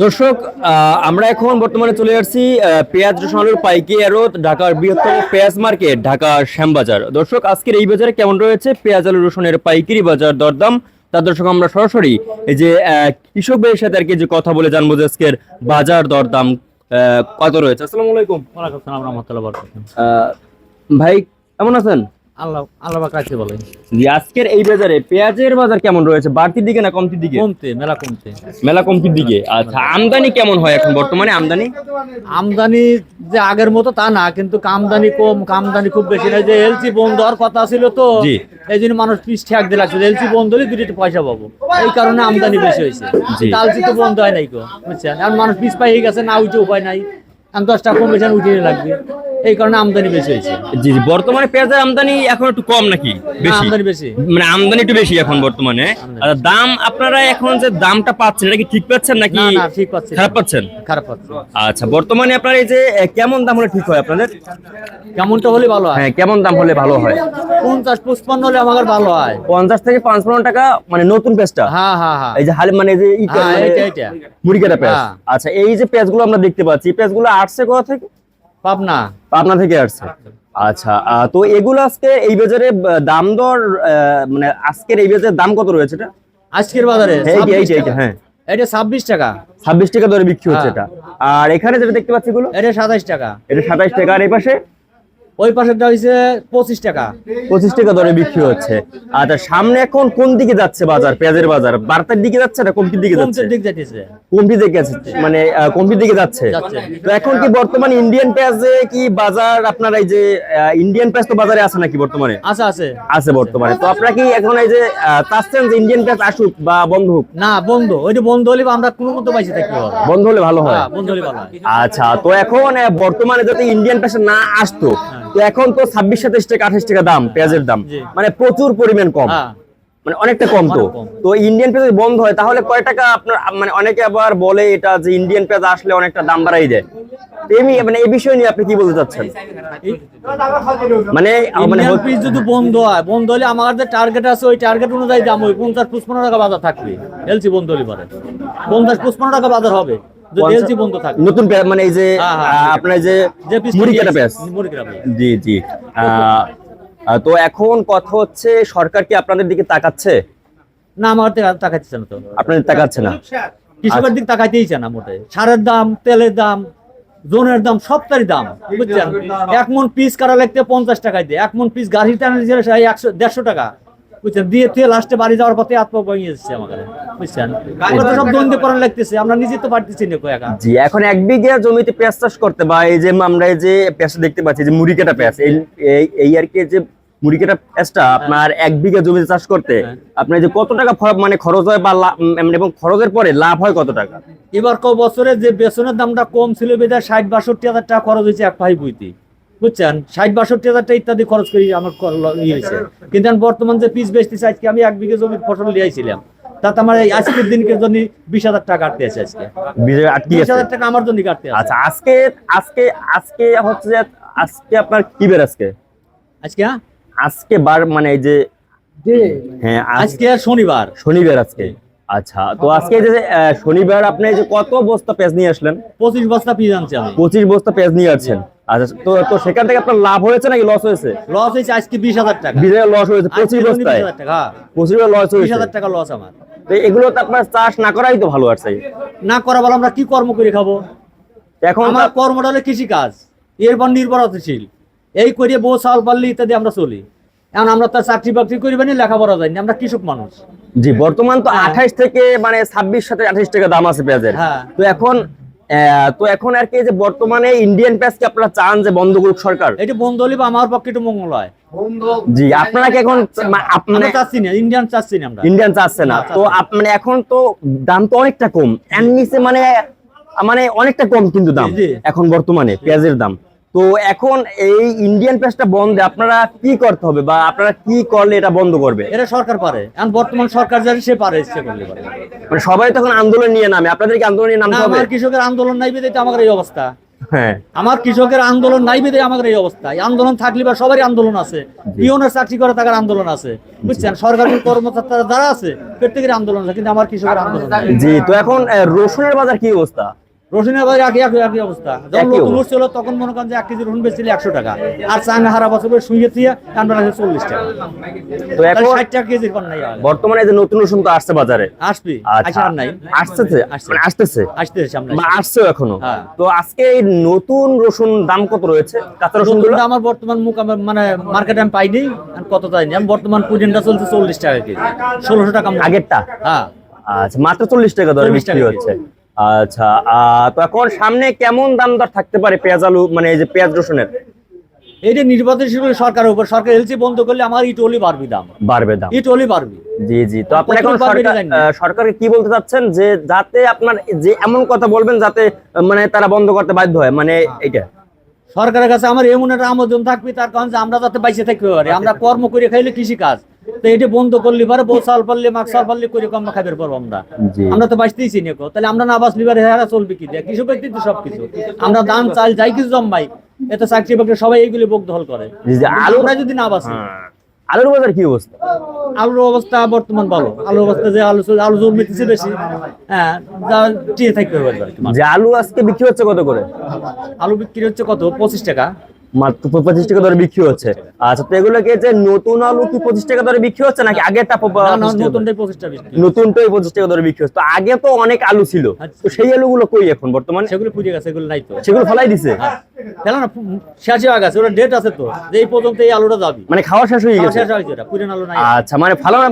দর্শক, আমরা এখন বর্তমানে চলে আসছি পেঁয়াজ রসুন আলুর পাইকারি আড়ত, ঢাকার বৃহত্তম পেঁয়াজ মার্কেট ঢাকা শ্যামবাজার। দর্শক, আজকের এই বাজারে কেমন রয়েছে পেঁয়াজ আলু রসুনের পাইকারি বাজার দরদাম, তার দর্শক আমরা সরাসরি এই যে কৃষক ভাইয়ের সাথে আর কি যে কথা বলে জানবো যে আজকের বাজার দরদাম কত রয়েছে। আসসালামু আলাইকুম। ওয়ালাইকুম আসসালাম ওয়া রাহমাতুল্লাহি ওয়া বারাকাতুহু। ভাই কেমন আছেন? আল্লাহ আল্লাহ পাক রাখতে বলে। জি, আজকের এই বাজারে পেঁয়াজের বাজার কেমন রয়েছে, বাড়তির দিকে না কমতির দিকে? কমতে মেলা কমতে। মেলা কমতির দিকে। আচ্ছা, আমদানি কেমন হয় এখন বর্তমানে? আমদানি যে আগের মতো তা না, কিন্তু আমদানি কম, আমদানি খুব বেশি না। যে এলসি বন্ধ হওয়ার কথা ছিল তো, জি। এই জন্য মানুষ পিস ঠেক দিয়ে লাগছে এলসি বন্ধ হলে দুটো পয়সা পাবো, এই কারণে আমদানি বেশি হয়েছে। জি। এলসি তো বন্ধ হয় নাই গো, বুঝছেন? এখন মানুষ পিস পাই গেছে, না উঠে উপায় নাই, এখন 10 টাকা কম বেশি উঠিয়ে লাগবে, এই কারণে আমদানি বেশি হয়েছে। জি জি, বর্তমানে পেঁয়াজের আমদানি এখন একটু কম নাকি বেশি? আমদানি বেশি, মানে আমদানি একটু বেশি এখন বর্তমানে। আর দাম আপনারা এখন যে দামটা পাচ্ছেন এটা কি ঠিক পাচ্ছেন নাকি না না ঠিক পাচ্ছে, খারাপ পাচ্ছেন? খারাপ পাচ্ছে। আচ্ছা, বর্তমানে আপনার এই যে কেমন দাম হলে ঠিক হয় আপনাদের? কেমনটা হলে ভালো হয়? হ্যাঁ, কেমন দাম হলে ভালো হয়? 50-55 হলে আমার ভালো হয়। 50 থেকে 55 টাকা, মানে নতুন পেঁয়াজটা? হ্যাঁ হ্যাঁ হ্যাঁ, এই যে হালি মানে যে হ্যাঁ, এইটা মুড়ি কাটা পেঁয়াজ। হ্যাঁ। আচ্ছা, এই যে পেঁয়াজগুলো আমরা দেখতে পাচ্ছি, এই পেঁয়াজগুলো আসছে কোথা থেকে? পাবনা। পাবনা থেকে আসছে। আচ্ছা, তো এগুলো আজকে এই বাজারে দাম দর মানে আজকের এই বাজারে দাম কত রয়েছে এটা? আজকের বাজারে হ্যাঁ, এটা 26 টাকা। 26 টাকা দরে বিক্রি হচ্ছে হ্যাঁ। এটা। আর এখানে যেটা দেখতে পাচ্ছি এগুলো, এটা 27 টাকা। এটা 27 টাকা। আর এই পাশে ওই পাশেরটা হইছে 25 টাকা। 25 টাকা দরে বিক্রি হচ্ছে। আচ্ছা, সামনে এখন কোন দিকে যাচ্ছে বাজার, পেঁয়াজের বাজার? বাড়তার দিকে যাচ্ছে না কমতির দিকে যাচ্ছে? কমতির দিক যাচ্ছে। কমতির দিকে যাচ্ছে, মানে কমতির দিকে যাচ্ছে। তো এখন কি বর্তমানে ইন্ডিয়ান পেঁয়াজে কি বাজার, আপনার এই যে ইন্ডিয়ান পেঁয়াজ তো বাজারে আছে নাকি বর্তমানে? আছে আছে আছে বর্তমানে। তো আপনারা কি এখন এই যে চাচ্ছেন যে ইন্ডিয়ান পেঁয়াজ আসুক বা বন্ধ হোক? না, বন্ধ। ওইটা বন্ধ হলে আমরা কোনো মতো পাইছি থাকতে হবে। বন্ধ হলে ভালো হয়। হ্যাঁ, বন্ধ হলে ভালো হয়। আচ্ছা, তো এখন বর্তমানে যদি ইন্ডিয়ান পেঁয়াজ না আসতো, তো এখন তো 26-27 টাকা 28 টাকা দাম পেঁয়াজের দাম, জি। মানে প্রচুর পরিমাণ কম, হ্যাঁ, মানে অনেকটা কম। তো অনেক কম। তো ইন্ডিয়ান পেঁয়াজ যদি বন্ধ হয় তাহলে কয় টাকা আপনার, মানে অনেকে আবার বলে এটা যে ইন্ডিয়ান পেঁয়াজ আসলে অনেকটা দাম বাড়াই দেয়। তো মানে এই বিষয় নিয়ে আপনি কি বলতে চাচ্ছেন? মানে ইন্ডিয়ান পিস যদি বন্ধ হয়, বন্ধ হলে আমার যে টার্গেট আছে ওই টার্গেট অনুযায়ী দাম ওই 50-55 টাকা বাজার থাকবে। এলসি বন্ধ হলে পরে 50-55 টাকা বাজার হবে যদি এলসি বন্ধ থাকে। নতুন পেঁয়াজ মানে এই যে হ্যাঁ, হ্যাঁ। আপনার যে পিস মুড়ি কাটা পেঁয়াজ। মুড়ি কাটা পেঁয়াজ। জি জি। তো এখন কথা হচ্ছে, সরকার কি আপনাদের দিকে তাকাচ্ছে? না, আমার তাকাচ্ছে না তো। আপনাদের তাকাচ্ছে না? কৃষকের দিক তাকাইতেই চায় না মোটে। সারের দাম, তেলের দাম, জোনের দাম, সবটারই দাম, বুঝছেন? 1 মন পিস কাটা লাগতে 50 টাকায় দিয়ে, 1 মন পিস গাড়ি টানে 100-150 টাকা, বুঝছেন? দিয়ে তুই লাস্টে বাড়ি যাওয়ার পথে আত্ম ভেঙে যাচ্ছে আমাদের, বুঝছেন? আমরা তো সব দ্বন্দ্ব করার লাগতেছে, আমরা নিজে তো পারতেছি না একা। জি, এখন 1 বিঘা জমিতে পেঁয়াজ চাষ করতে, বা এই যে আমরা এই যে পেঁয়াজ দেখতে পাচ্ছি যে মুড়ি কাটা পেঁয়াজ, এই আর কি যে মুড়ি কাটা পেঁয়াজটা আপনার 1 বিঘা জমিতে চাষ করতে আপনার যে কত টাকা মানে খরচ হয়, বা এবং খরচের পরে লাভ হয় কত টাকা? এবার বছরে যে বেতনের দামটা কম ছিল বেদা 60-62 হাজার টাকা খরচ হয়েছে এক ভাই বইতে, বুঝছেন? 60-62 হাজার টাকা ইত্যাদি খরচ করি আমার হয়েছে। কিন্তু বর্তমান যে পিস বেচতেছে, আজকে আমি 1 বিঘা জমির ফসল লিয়েছিলাম, তাতে আমার এই আজকের দিনকে জন্য 20,000 টাকা কাটতে আছে। আজকে 20,000 টাকা আমার জন্য কাটতে আছে। আচ্ছা, আজকে আজকে আজকে হচ্ছে যে আজকে আপনার কি বার? আজকে আজকে বার মানে এই যে, হ্যাঁ আজকে শনিবার। শনিবার আজকে। আচ্ছা, তো আজকে যে শনিবার আপনি যে কত বস্তা পেঁয়াজ নিয়ে আসলেন? 25 বস্তা পিস আনছি আমি। 25 বস্তা পেঁয়াজ নিয়ে আসছেন। আচ্ছা, তো সেখান থেকে আপনার লাভ হয়েছে নাকি লস হয়েছে? লস হয়েছে আজকে 20,000 টাকা। বিজয় লস হয়েছে 25 বস্তায়। 20,000 টাকা, 25 লস হয়েছে। 20,000 টাকা লস আমার। তো এগুলো তো আপনার চাষ না করাই তো ভালো। আর চাই না করা ভালো, আমরা কি কর্ম করে খাবো? এখন আমার কর্মটা হলো কৃষি কাজ, এরপর নির্ভরশীল। এই করে বউ চাল পারলি ইত্যাদি আমরা চলি। এখন আমরা তো চাকরি বাকরি করিবেন, লেখাপড়া যায়নি, আমরা কৃষক মানুষ। জি, বর্তমান তো 28 থেকে মানে 26-28 টাকা দাম আছে পেঁয়াজের। হ্যাঁ। তো এখন আর কি যে বর্তমানে ইন্ডিয়ান পেঁয়াজ কি আপনারা চান যে বন্ধ করুক সরকার? এটা বন্ধ হলে বা আমার পক্ষে একটু মঙ্গল হয়। জি, আপনারা কি এখন আমরা চাচ্ছি না, ইন্ডিয়ান চাচ্ছি না, আমরা ইন্ডিয়ান চাচ্ছে না? তো মানে এখন তো দাম তো অনেকটা কম, এর নিচে মানে মানে অনেকটা কম কিন্তু দাম জি। এখন বর্তমানে পেঁয়াজের দাম। তো এখন এই ইন্ডিয়ান পেঁয়াজটা বন্ধে আপনারা কি করতে হবে, বা আপনারা কি করলে এটা বন্ধ করবে? এটা সরকার পারে, এখন বর্তমান সরকার যারা সে পারে, ইচ্ছে করলে পারে। মানে সবাই তখন আন্দোলন নিয়ে নামে, আপনাদের কি আন্দোলন নিয়ে নামতে না, হবে? আমার কৃষকের আন্দোলন নাই বেদে তো আমাদের এই অবস্থা। হ্যাঁ আমার কৃষকের আন্দোলন নাই বেঁধে আমাদের এই অবস্থা। এই আন্দোলন থাকলে বা সবারই আন্দোলন আছে, পিওনের চাকরি করে থাকার আন্দোলন আছে, বুঝছেন, সরকারি কর্মকর্তা যারা আছে প্রত্যেকের আন্দোলন আছে, কিন্তু আমার কৃষকের আন্দোলন নাই। জি, তো এখন রসুনের বাজার কি অবস্থা? রসুনের বাজার একই অবস্থা। যখন একই নতুন অবস্থা। উঠছিল তখন মনে করেন যে 1 কেজি রসুন বেচছিল 100 টাকা, আর চাঙ্গা হারা বছর শুয়ে দিয়ে আমরা 40 টাকা, তো এখন 60 টাকা কেজির কম নাই। বর্তমানে যে নতুন রসুন তো আসছে বাজারে, আসবি আচ্ছা আর নাই, আসতেছে, মানে আসতেছে সামনে, বা আসছেও এখনো। হ্যাঁ। তো আজকে এই নতুন রসুন দাম কত রয়েছে, কাঁচা রসুন গুলো? আমার বর্তমান মানে মার্কেটে আমি পাইনি, আর কত যায়নি। আমি বর্তমান পুডিনটা চলছে 40 টাকা কেজি, 1600 টাকা আগেরটা? হ্যাঁ, আচ্ছা, মাত্র 40 টাকা দরে 40 বিক্রি টাকা হচ্ছে। আচ্ছা, তো এখন সামনে কেমন দাম দর থাকতে পারে পেঁয়াজ আলু, মানে এই যে পেঁয়াজ রসুনের? এইটা নির্বাচনশীল সরকারের উপর, সরকার এলসি বন্ধ করলে আমার ইটলি বাড়বি দাম, বাড়বে দাম? ইটলি বাড়বি। জি জি, তো আপনি এখন কত বাড়বে এটা জানি না। সরকারকে কি বলতে চাচ্ছেন, যে যাতে আপনার যে এমন কথা বলবেন যাতে মানে তারা বন্ধ করতে বাধ্য হয়, মানে এটা? সরকারের কাছে আমার এমন একটা আমোদন থাকবে, তার কারণ যে আমরা যাতে বাইসে থাকতে পারি, আমরা কর্ম করে খাইলে কৃষি কাজ, তো এটা বন্ধ করলে পারে বউ চাল পারলে মাছ চাল পারলে করে কম খাইবার পারবো আমরা। জি। আমরা তো বাঁচতেই চিনি, তাহলে আমরা না বাঁচলি পারে হেরা চলবে কি দিয়ে? কৃষক ব্যক্তি তো সবকিছু, আমরা ধান চাল যাই কিছু জমাই, এতে চাকরি বাকরি সবাই এইগুলি বোক দখল করে। জি জি, আলু আমরা যদি না বাঁচি। আলুর বাজার কি অবস্থা? আলুর অবস্থা বর্তমান ভালো, আলুর অবস্থা যে আলু জন্মেছে বেশি, হ্যাঁ, যা টিয়ে থাকতে হবে আর কি। যে আলু আজকে বিক্রি হচ্ছে কত করে? আলু বিক্রি হচ্ছে কত? 25 টাকা। মাত্র 25 টাকা দরে বিক্রি হচ্ছে। আচ্ছা, তো এগুলো কি যে নতুন আলু কি 25 টাকা দরে বিক্রি হচ্ছে, নাকি আগেরটা না, নতুনটাই 25 টাকা বিক্রি। নতুনটাই 25 টাকা দরে বিক্রি হচ্ছে? তো আগে তো অনেক আলু ছিল, তো সেই আলুগুলো কই এখন বর্তমানে? সেগুলো পুড়ে গেছে, এগুলো নাই তো। সেগুলো ফেলাই দিছে? ফেলা না, শেষে হয়ে গেছে, ওটা ডেট আছে তো, যে এই পর্যন্ত এই আলুটা যাবি। মানে খাওয়া শেষ হয়ে গেছে? শেষ হয়েছে, ওটা পুরান আলু নাই। আচ্ছা,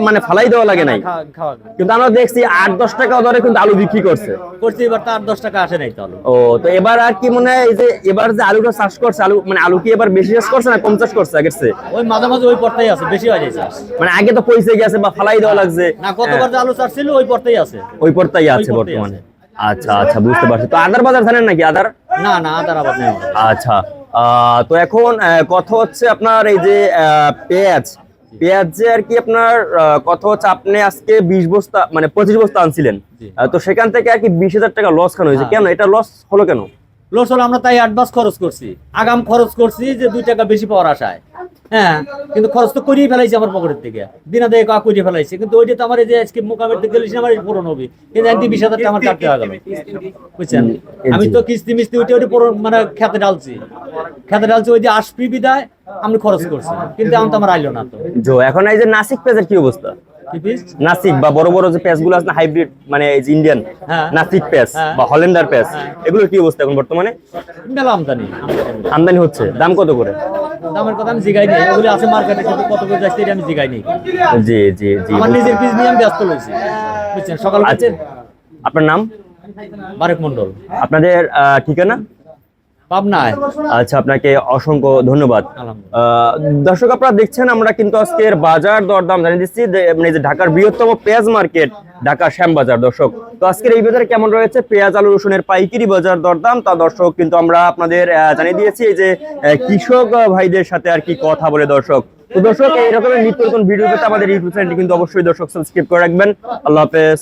মানে ফালাই দেওয়া লাগে নাই? খাওয়া কিন্তু আমরা দেখছি 8-10 টাকা দরে কিন্তু আলু বিক্রি করছে। করছি, এবার তার 10 টাকা আসে নাই তো আলু। ও, তো এবার আর কি মনে হয়, এই যে এবার যে আলুটা চাষ করছে, আলু কি এবার বেশি চাষ করছে না কম চাষ করছে আগের চেয়ে? ওই মাঝামাঝি ওই পর্তাই আছে, বেশি হয়ে যায় চাষ। মানে আগে তো পয়সা গেছে বা ফালাই দেওয়া লাগছে না, কতবার যে আলু চাষ ছিল ওই পর্তাই আছে। ওই পর্তাই আছে ওই পর্তাই বর্তমানে। আচ্ছা আচ্ছা, বুঝতে পারছি। তো আদার বাজার জানেন নাকি, আদার? না না, আদার আবাদ নেই আমাদের। আচ্ছা, তো এখন কথা হচ্ছে আপনার এই যে পেঁয়াজে আর কি আপনার কথা হচ্ছে, আপনি আজকে 20 বস্তা মানে 25 বস্তা আনছিলেন, জি। তো সেখান থেকে আর কি 20,000 টাকা লস খান হয়েছে। কেন এটা লস হলো কেন? লস হলো, আমরা তাই অ্যাডভান্স খরচ করছি, আগাম খরচ করছি যে 2 টাকা বেশি পাওয়ার আশায়। হ্যাঁ, কিন্তু খরচ তো করিয়ে ফেলাইছি আমার পকেটের থেকে, দিনা দিয়ে করিয়ে ফেলাইছি। কিন্তু ওইটা তো আমার এই যে আজকে মোকামের দিকে গেলেছি, আমার পূরণ হবে, কিন্তু একদিন 20,000 টাকা আমার কাটতে হয়ে গেল, বুঝছেন। আমি তো কিস্তি মিস্তি ওইটা মানে খেতে ঢালছি, ওই যে আসবি বিদায় আমি খরচ করছি, কিন্তু আমি তো আমার আইলো না তো। এখন এই যে নাসিক পেঁয়াজের কি অবস্থা? কি পিস? নাসিক বা বড় বড় যে পেঁয়াজগুলো আছে না, হাইব্রিড, মানে এই যে ইন্ডিয়ান হ্যাঁ। নাসিক পেঁয়াজ হ্যাঁ। বা হল্যান্ডার পেঁয়াজ, হ্যাঁ। এগুলোর কি অবস্থা এখন বর্তমানে? মেলা আমদানি। আমদানি হচ্ছে, দাম কত করে? দামের কথা আমি জিগাই নেই, ওগুলো আছে মার্কেটে, কিন্তু কত করে যাচ্ছে এটা আমি জিগাই নেই। জি জি জি, আমার নিজের পিস নিয়ে আমি ব্যস্ত রয়েছি, বুঝছেন। সকাল আচ্ছা, আপনার নাম? বারেক মন্ডল, আপনাদের ঠিকানা? পাবনায়। আচ্ছা, আপনাকে অসংখ্য ধন্যবাদ। আলহামদুলিল্লাহ। দর্শক, আপনারা দেখছেন আমরা কিন্তু আজকের বাজার দরদাম জানিয়ে দিচ্ছি, মানে যে ঢাকার বৃহত্তম পেঁয়াজ মার্কেট ঢাকা শ্যামবাজার। দর্শক, তো আজকের এই বাজারে কেমন রয়েছে পেঁয়াজ আলু রসুনের পাইকারি বাজার দরদাম, তা দর্শক কিন্তু আমরা আপনাদের জানিয়ে দিয়েছি এই যে কৃষক ভাইদের সাথে আর কি কথা বলে। দর্শক, তো দর্শক, এই রকমের নিত্য নতুন ভিডিও পেতে আমাদের ইউটিউব চ্যানেলটি কিন্তু অবশ্যই দর্শক সাবস্ক্রাইব করে রাখবেন। আল্লাহ হাফেজ।